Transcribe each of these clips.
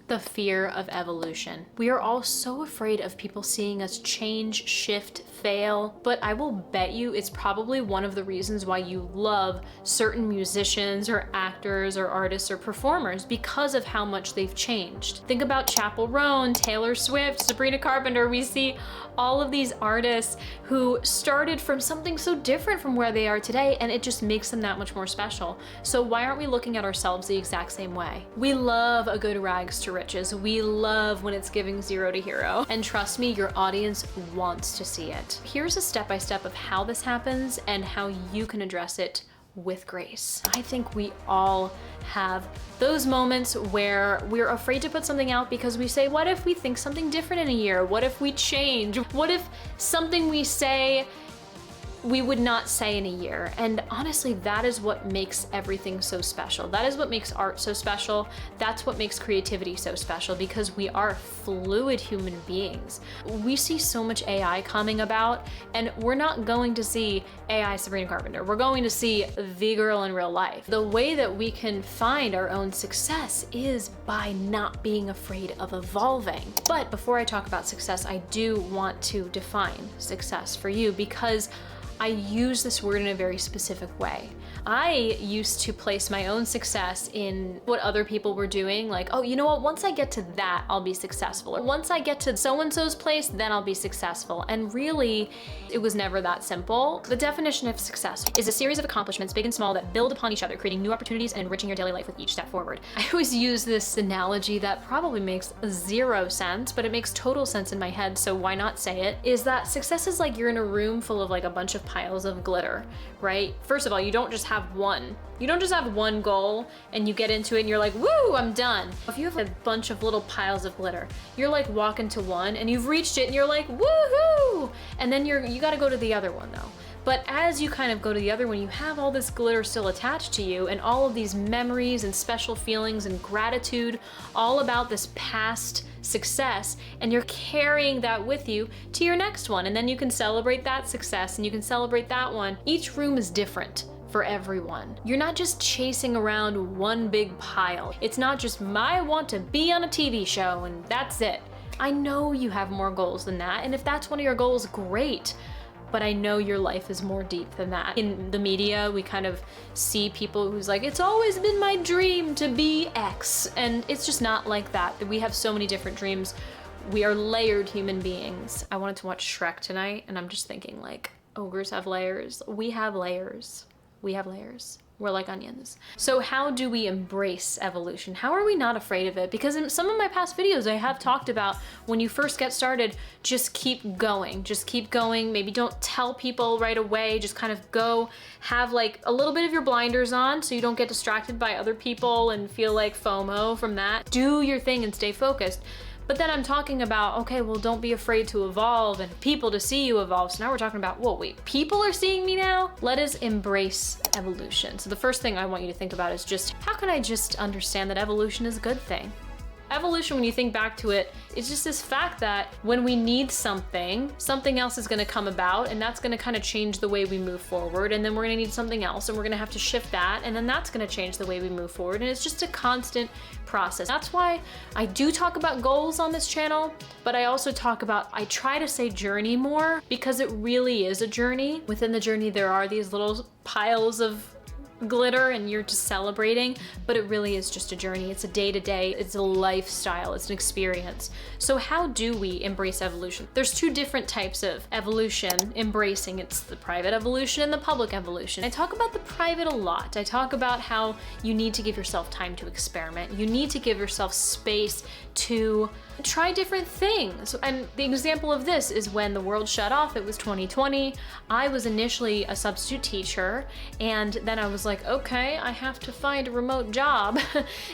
The fear of evolution. We are all so afraid of people seeing us change, shift, fail, but I will bet you it's probably one of the reasons why you love certain musicians or actors or artists or performers, because of how much they've changed. Think about Chappell Roan, Taylor Swift, Sabrina Carpenter. We see all of these artists who started from something so different from where they are today, and it just makes them that much more special. So why aren't we looking at ourselves the exact same way? We love a good rags to riches. We love when it's giving zero to hero. And trust me, your audience wants to see it. Here's a step-by-step of how this happens and how you can address it with grace. I think we all have those moments where we're afraid to put something out because we say, what if we think something different in a year? What if we change? What if something we say we would not say in a year? And honestly, that is what makes everything so special. That is what makes art so special. That's what makes creativity so special, because we are fluid human beings. We see so much AI coming about, and we're not going to see AI Sabrina Carpenter. We're going to see the girl in real life. The way that we can find our own success is by not being afraid of evolving. But before I talk about success, I do want to define success for you, because I use this word in a very specific way. I used to place my own success in what other people were doing, like, oh, you know what, once I get to that, I'll be successful. Or once I get to so-and-so's place, then I'll be successful. And really, it was never that simple. The definition of success is a series of accomplishments, big and small, that build upon each other, creating new opportunities and enriching your daily life with each step forward. I always use this analogy that probably makes zero sense, but it makes total sense in my head, so why not say it, is that success is like you're in a room full of like a bunch of piles of glitter, right? First of all, you don't just have one. You don't just have one goal and you get into it and you're like, woo, I'm done. If you have a bunch of little piles of glitter, you're like walking to one and you've reached it and you're like, woohoo! And then you gotta go to the other one though. But as you kind of go to the other one, you have all this glitter still attached to you and all of these memories and special feelings and gratitude all about this past success, and you're carrying that with you to your next one. And then you can celebrate that success and you can celebrate that one. Each room is different for everyone. You're not just chasing around one big pile. It's not just, I want to be on a TV show and that's it. I know you have more goals than that, and if that's one of your goals, great. But I know your life is more deep than that. In the media, we kind of see people who's like, it's always been my dream to be X. And it's just not like that. We have so many different dreams. We are layered human beings. I wanted to watch Shrek tonight, and I'm just thinking like, ogres have layers. We have layers. We have layers. We're like onions. So how do we embrace evolution? How are we not afraid of it? Because in some of my past videos, I have talked about when you first get started, just keep going. Just keep going. Maybe don't tell people right away. Just kind of go, have like a little bit of your blinders on so you don't get distracted by other people and feel like FOMO from that. Do your thing and stay focused. But then I'm talking about, okay, well, don't be afraid to evolve and people to see you evolve. So now we're talking about, whoa, wait, people are seeing me now? Let us embrace evolution. So the first thing I want you to think about is just, how can I just understand that evolution is a good thing? Evolution, when you think back to it, is just this fact that when we need something, something else is gonna come about, and that's gonna kind of change the way we move forward, and then we're gonna need something else, and we're gonna have to shift that, and then that's gonna change the way we move forward, and it's just a constant process. That's why I do talk about goals on this channel, but I also talk about, I try to say journey more, because it really is a journey. Within the journey, there are these little piles of glitter and you're just celebrating, but it really is just a journey. It's a day-to-day, it's a lifestyle, it's an experience. So how do we embrace evolution? There's two different types of evolution embracing. It's the private evolution and the public evolution. I talk about the private a lot. I talk about how you need to give yourself time to experiment. You need to give yourself space to try different things. And the example of this is when the world shut off. It was 2020. I was initially a substitute teacher, and then I was like, okay, I have to find a remote job.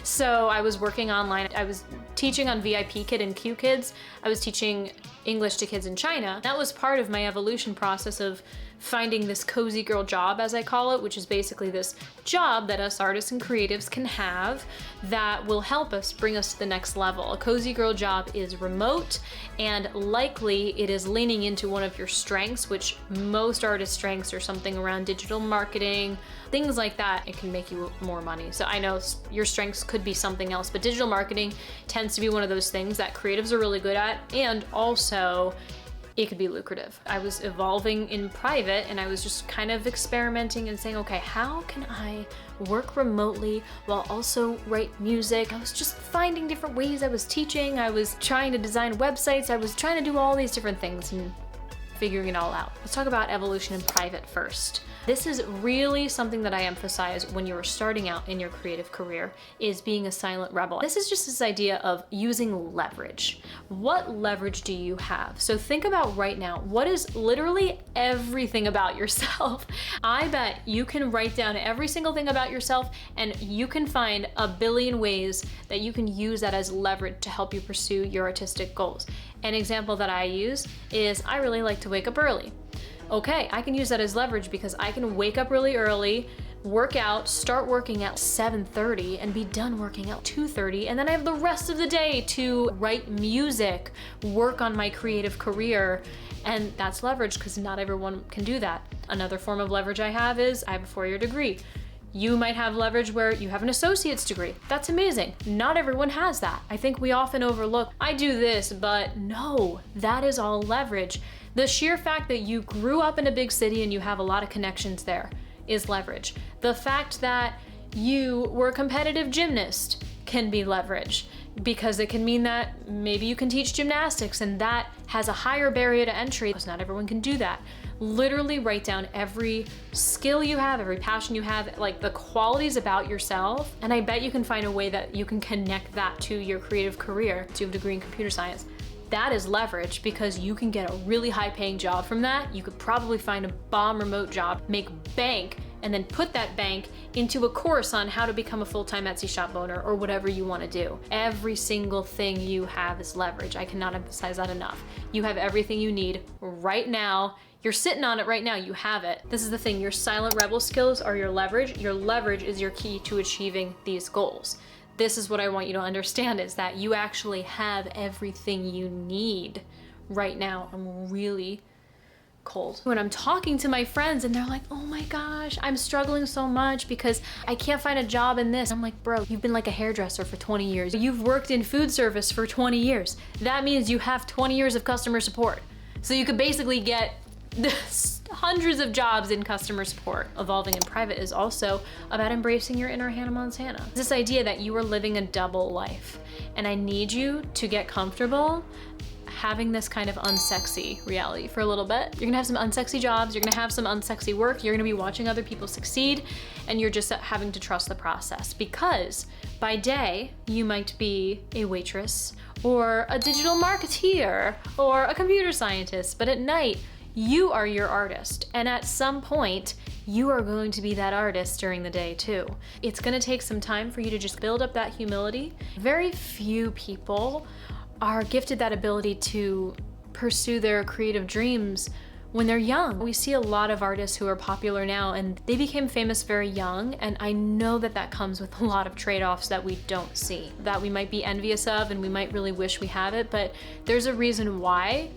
So I was working online. I was teaching on VIP Kid and Q Kids. I was teaching English to kids in China. That was part of my evolution process of finding this cozy girl job, as I call it, which is basically this job that us artists and creatives can have that will help us bring us to the next level. A cozy girl job is remote, and likely it is leaning into one of your strengths, which most artist strengths are something around digital marketing, things like that. It can make you more money. So I know your strengths could be something else, but digital marketing tends to be one of those things that creatives are really good at, and also it could be lucrative. I was evolving in private, and I was just kind of experimenting and saying, okay, how can I work remotely while also write music? I was just finding different ways. I was teaching, I was trying to design websites, I was trying to do all these different things and figuring it all out. Let's talk about evolution in private first. This is really something that I emphasize when you're starting out in your creative career, is being a silent rebel. This is just this idea of using leverage. What leverage do you have? So think about right now, what is literally everything about yourself? I bet you can write down every single thing about yourself, and you can find a billion ways that you can use that as leverage to help you pursue your artistic goals. An example that I use is I really like to wake up early. Okay, I can use that as leverage because I can wake up really early, work out, start working at 7:30 and be done working out 2:30, and then I have the rest of the day to write music, work on my creative career, and that's leverage because not everyone can do that. Another form of leverage I have is I have a 4-year degree. You might have leverage where you have an associate's degree. That's amazing. Not everyone has that. I think we often overlook, I do this, but no, that is all leverage. The sheer fact that you grew up in a big city and you have a lot of connections there is leverage. The fact that you were a competitive gymnast can be leverage, because it can mean that maybe you can teach gymnastics, and that has a higher barrier to entry because not everyone can do that. Literally write down every skill you have, every passion you have, like the qualities about yourself, and I bet you can find a way that you can connect that to your creative career. Do you have a degree in computer science? That is leverage because you can get a really high paying job from that. You could probably find a bomb remote job, make bank, and then put that bank into a course on how to become a full-time Etsy shop owner or whatever you want to do. Every single thing you have is leverage. I cannot emphasize that enough. You have everything you need right now. You're sitting on it right now, you have it. This is the thing, your silent rebel skills are your leverage. Your leverage is your key to achieving these goals. This is what I want you to understand, is that you actually have everything you need right now. I'm really cold. When I'm talking to my friends and they're like, oh my gosh, I'm struggling so much because I can't find a job in this. I'm like, bro, you've been like a hairdresser for 20 years. You've worked in food service for 20 years. That means you have 20 years of customer support. So you could basically get hundreds of jobs in customer support. Evolving in private is also about embracing your inner Hannah Montana. This idea that you are living a double life, and I need you to get comfortable having this kind of unsexy reality for a little bit. You're gonna have some unsexy jobs, you're gonna have some unsexy work, you're gonna be watching other people succeed, and you're just having to trust the process, because by day, you might be a waitress or a digital marketeer or a computer scientist, but at night, you are your artist, and at some point, you are going to be that artist during the day too. It's gonna take some time for you to just build up that humility. Very few people are gifted that ability to pursue their creative dreams when they're young. We see a lot of artists who are popular now, and they became famous very young, and I know that that comes with a lot of trade-offs that we don't see, that we might be envious of and we might really wish we have it, but there's a reason why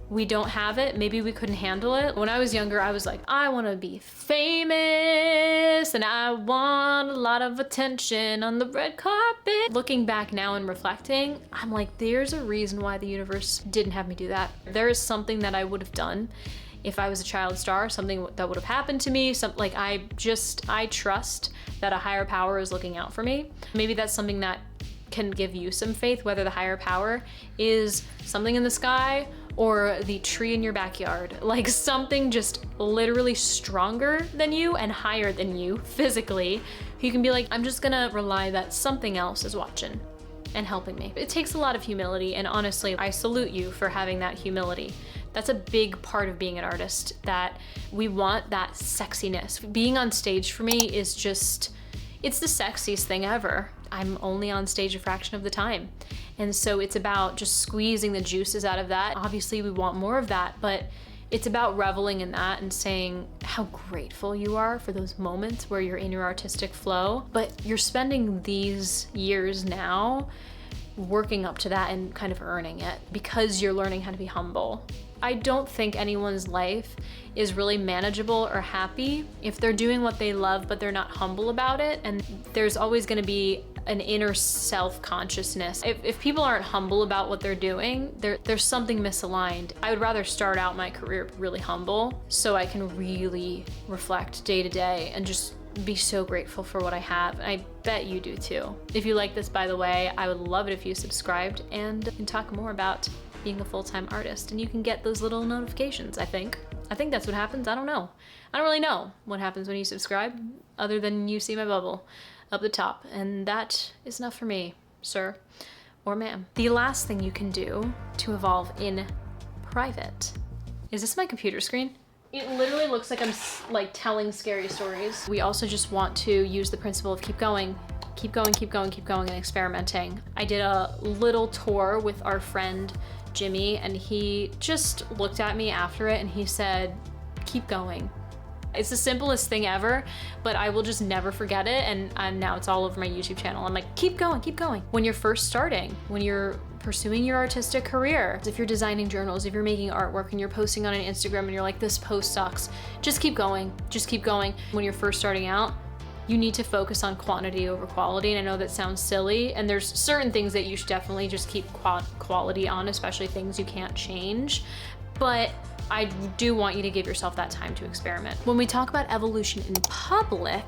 we don't have it. Maybe we couldn't handle it. When I was younger, I was like, I wanna be famous and I want a lot of attention on the red carpet. Looking back now and reflecting, I'm like, there's a reason why the universe didn't have me do that. There is something that I would have done if I was a child star, something that would have happened to me. I trust that a higher power is looking out for me. Maybe that's something that can give you some faith, whether the higher power is something in the sky or the tree in your backyard, like something just literally stronger than you and higher than you physically. You can be like, I'm just gonna rely that something else is watching and helping me. It takes a lot of humility, and honestly, I salute you for having that humility. That's a big part of being an artist, that we want that sexiness. Being on stage for me is just, it's the sexiest thing ever. I'm only on stage a fraction of the time. And so it's about just squeezing the juices out of that. Obviously we want more of that, but It's about reveling in that and saying how grateful you are for those moments where you're in your artistic flow, but you're spending these years now working up to that and kind of earning it because you're learning how to be humble. I don't think anyone's life is really manageable or happy if they're doing what they love but they're not humble about it, and there's always going to be an inner self-consciousness. If people aren't humble about what they're doing, there's something misaligned. I would rather start out my career really humble so I can really reflect day to day and just be so grateful for what I have. And I bet you do too. If you like this, by the way, I would love it if you subscribed and can talk more about being a full-time artist, and you can get those little notifications. I think that's what happens. I don't know. I don't really know what happens when you subscribe other than you see my bubble up the top, and that is enough for me, sir or ma'am. The last thing you can do to evolve in private. Is this my computer screen? It literally looks like I'm like telling scary stories. We also just want to use the principle of keep going, keep going, keep going, keep going, and experimenting. I did a little tour with our friend Jimmy, and he just looked at me after it and he said, keep going. It's the simplest thing ever, but I will just never forget it, and now it's all over my YouTube channel. I'm like, keep going, keep going. When you're first starting, when you're pursuing your artistic career, if you're designing journals, if you're making artwork and you're posting on an Instagram and you're like, this post sucks, just keep going, just keep going. When you're first starting out, you need to focus on quantity over quality. And I know that sounds silly, and there's certain things that you should definitely just keep quality on, especially things you can't change. But I do want you to give yourself that time to experiment. When we talk about evolution in public,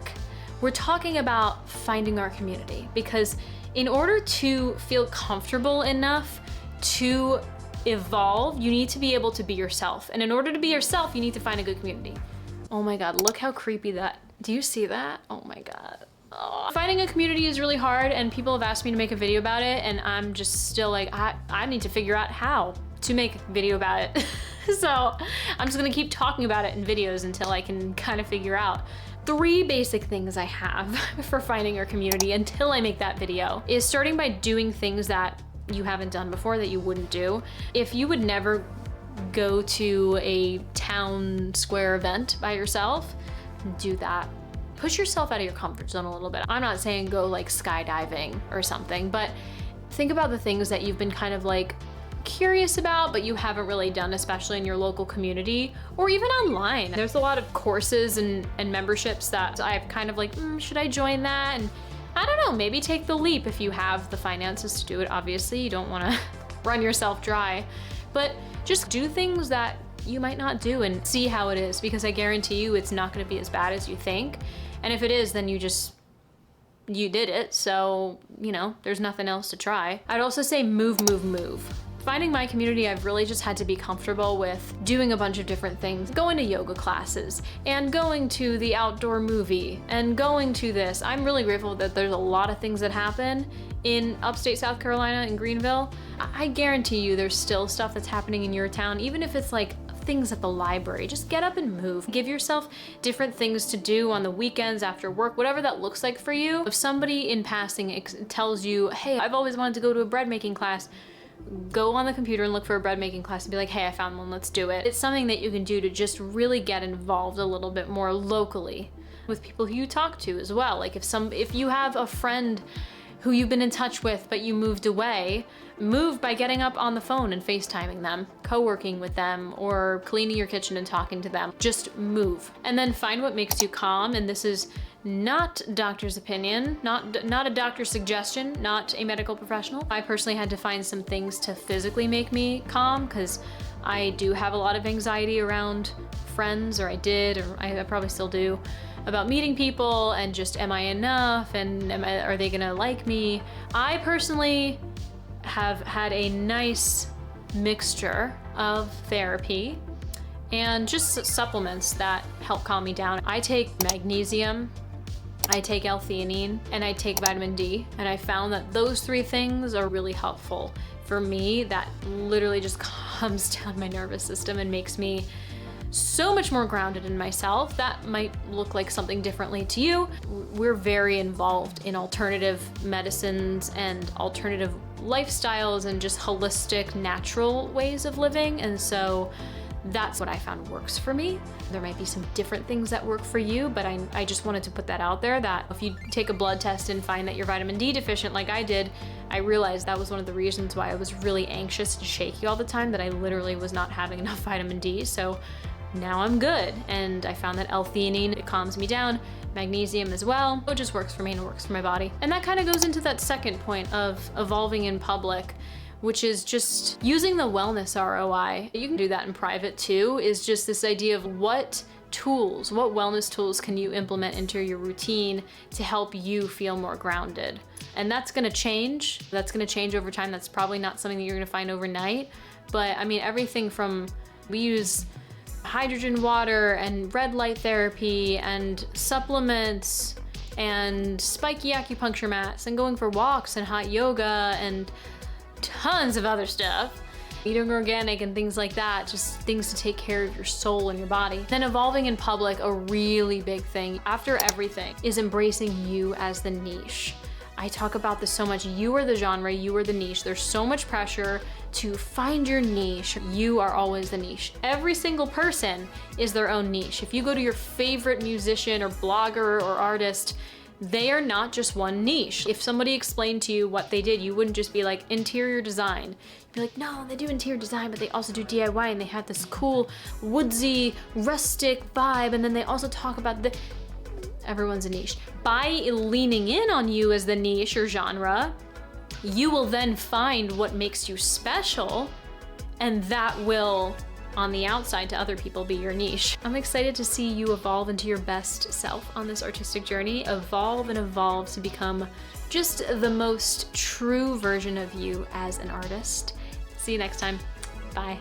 we're talking about finding our community, because in order to feel comfortable enough to evolve, you need to be able to be yourself. And in order to be yourself, you need to find a good community. Oh my God, look how creepy that. Do you see that? Oh my God. Oh. Finding a community is really hard, and people have asked me to make a video about it, and I'm just still like, I need to figure out how to make a video about it. So I'm just gonna keep talking about it in videos until I can kind of figure out. 3 basic things I have for finding your community until I make that video is starting by doing things that you haven't done before that you wouldn't do. If you would never go to a town square event by yourself, do that. Push yourself out of your comfort zone a little bit. I'm not saying go like skydiving or something, but think about the things that you've been kind of like curious about, but you haven't really done, especially in your local community or even online. There's a lot of courses and memberships that I've kind of like, should I join that? And I don't know, maybe take the leap if you have the finances to do it. Obviously, you don't want to run yourself dry, but just do things that you might not do and see how it is, because I guarantee you it's not going to be as bad as you think. And if it is, then you did it. So, you know, there's nothing else to try. I'd also say move, move, move. Finding my community, I've really just had to be comfortable with doing a bunch of different things, going to yoga classes and going to the outdoor movie and going to this. I'm really grateful that there's a lot of things that happen in upstate South Carolina in Greenville. I guarantee you there's still stuff that's happening in your town, even if it's like things at the library. Just get up and move. Give yourself different things to do on the weekends, after work, whatever that looks like for you. If somebody in passing tells you, hey, I've always wanted to go to a bread making class, go on the computer and look for a bread making class and be like, hey, I found one, let's do it. It's something that you can do to just really get involved a little bit more locally with people who you talk to as well. Like if you have a friend who you've been in touch with but you moved away, move by getting up on the phone and FaceTiming them, co-working with them, or cleaning your kitchen and talking to them. Just move. And then find what makes you calm. And this is not doctor's opinion, not a doctor's suggestion, not a medical professional. I personally had to find some things to physically make me calm, because I do have a lot of anxiety around friends, or I did, or I probably still do, about meeting people and just, am I enough, and are they gonna like me? I personally have had a nice mixture of therapy and just supplements that help calm me down. I take magnesium, I take L-theanine, and I take vitamin D, and I found that those 3 things are really helpful for me. That literally just calms down my nervous system and makes me so much more grounded in myself. That might look like something differently to you. We're very involved in alternative medicines and alternative lifestyles and just holistic, natural ways of living. And so That's what I found works for me. There might be some different things that work for you, but I just wanted to put that out there, that if you take a blood test and find that you're vitamin D deficient like I did, I realized that was one of the reasons why I was really anxious and shaky all the time, that I literally was not having enough vitamin D. So now I'm good. And I found that L-theanine, it calms me down, magnesium as well. It just works for me and it works for my body. And that kind of goes into that second point of evolving in public, which is just using the wellness ROI. You can do that in private too, is just this idea of what wellness tools can you implement into your routine to help you feel more grounded. And that's gonna change. That's gonna change over time. That's probably not something that you're gonna find overnight. But I mean, everything from, we use hydrogen water and red light therapy and supplements and spiky acupuncture mats and going for walks and hot yoga and tons of other stuff. Eating organic and things like that, just things to take care of your soul and your body. Then evolving in public, a really big thing after everything is embracing you as the niche. I talk about this so much. You are the genre, you are the niche. There's so much pressure to find your niche. You are always the niche. Every single person is their own niche. If you go to your favorite musician or blogger or artist, they are not just one niche. If somebody explained to you what they did, you wouldn't just be like interior design. You'd be like, no, they do interior design, but they also do DIY and they have this cool woodsy, rustic vibe. And then they also talk about everyone's a niche. By leaning in on you as the niche or genre, you will then find what makes you special, and that will, on the outside to other people, be your niche. I'm excited to see you evolve into your best self on this artistic journey. Evolve and evolve to become just the most true version of you as an artist. See you next time. Bye.